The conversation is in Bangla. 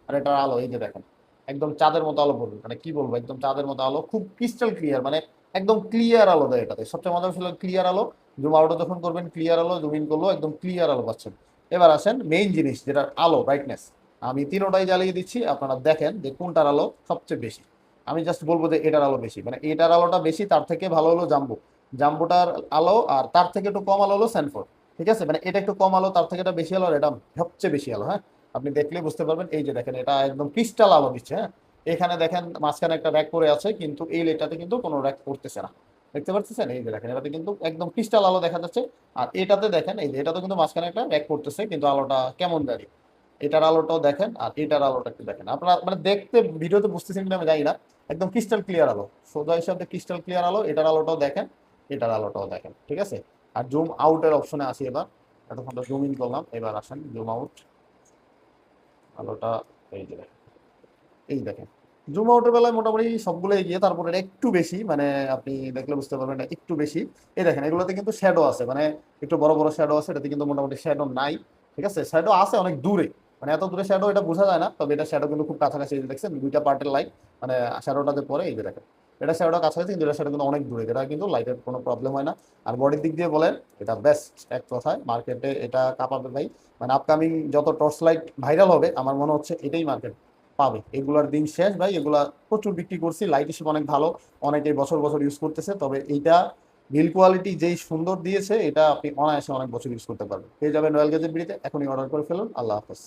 আর এটার আলো এই যে দেখেন, একদম চাঁদের মতো আলো পড়বে, মানে কি বলবো, একদম চাঁদের মতো আলো, খুব ক্রিস্টাল ক্লিয়ার, মানে একদম ক্লিয়ার আলো দেয় এটাতে। সবচেয়ে মজা ছিল ক্লিয়ার আলো, জুম আউটও যখন করবেন ক্লিয়ার আলো, জুম ইন করলেও একদম ক্লিয়ার আলো পাচ্ছেন। এবার আসেন মেইন জিনিস, যেটা আলো ব্রাইটনেস। আমি তিনোটাই জ্বালিয়ে দিচ্ছি, আপনারা দেখেন যে কোনটার আলো সবচেয়ে বেশি। আমি জাস্ট বলবো যে এটার আলো বেশি, মানে এটার আলোটা বেশি, তার থেকে ভালো হলো জাম্বো, জাম্বোটার আলো, আর তার থেকে একটু কম আলো হলো স্যানফোর্ড। ঠিক আছে, মানে এটা একটু কম আলো, তার থেকে এটা বেশি আলো, আর এটা সবচেয়ে বেশি আলো। হ্যাঁ, আপনি দেখলে বুঝতে পারবেন, এই যে দেখেন এটা একদম ক্রিস্টাল আলো দিচ্ছে। হ্যাঁ, এখানে দেখেন মাঝখানে একটা র্যাক পড়ে আছে, কিন্তু এই লেটাতে কিন্তু কোনো র্যাক পড়তেছে না। দেখতে পাচ্ছেন, এই যে দেখেন এটাতে কিন্তু একদম ক্রিস্টাল আলো দেখা যাচ্ছে। আর এটাতে দেখেন, এই যে এটাতে কিন্তু মাঝখানে একটা র্যাক পড়তেছে, কিন্তু আলোটা কেমন দাঁড়িয়ে। এটার আলোটাও দেখেন, আর এটার আলোটা একটু দেখেন, আপনারা মানে দেখতে ভিডিওতে বুঝতেছেন কিনা আমি জানি না। একদম ক্রিস্টাল ক্লিয়ার আলো, সোজা হিসাবে ক্রিস্টাল ক্লিয়ার আলো। এটার আলোটাও দেখেন, এটার আলোটাও দেখেন। ঠিক আছে, আর জুম আউটের অপশনে আসি এবার। এতক্ষণ তো জুম ইন করলাম, এবার আসেন জুম আউট। আলোটা এই যে দেখেন, এই দেখেন জুম আউটের বেলায় মোটামুটি সবগুলো এগিয়ে, তারপরে এটা একটু বেশি, মানে আপনি দেখলে বুঝতে পারবেন এটা একটু বেশি। এই দেখেন এগুলোতে কিন্তু শ্যাডো আছে, মানে একটু বড় বড় শ্যাডো আছে, এটাতে কিন্তু মোটামুটি শ্যাডো নাই। ঠিক আছে, শ্যাডো আছে অনেক দূরে, মানে এত দূরে শ্যাডো এটা বোঝা যায় না, তবে এটা শ্যাডো কিন্তু খুব কাছাকাছি। এই যে দেখছেন দুইটা পার্টের লাইট, মানে শ্যাডোটাতে পরে, এই যে দেখেন এটা শ্যাডো কাছাকাছি, কিন্তু এটা শ্যাডো কিন্তু অনেক দূরে, এটা কিন্তু লাইটের কোনো প্রবলেম হয় না। আর বডির দিক দিয়ে বলেন, এটা বেস্ট এক কথায়, মার্কেটে এটা কাঁপাবে ভাই। মানে আপকামিং যত টর্চ লাইট ভাইরাল হবে, আমার মনে হচ্ছে এটাই মার্কেট পাবে। এগুলার দিন শেষ ভাই, এগুলা প্রচুর বিক্রি করছি, লাইট হিসেবে অনেক ভালো, অনেকেই বছর বছর ইউজ করতেছে। তবে এইটা বিল কোয়ালিটি যেই সুন্দর দিয়েছে, এটা আপনি অনায়াসে অনেক বছর ইউজ করতে পারবেন। পেয়ে যাবেন রয়্যাল গ্যাজেট বিডিতে, এখনই অর্ডার করে ফেলুন। আল্লাহ হাফেজ।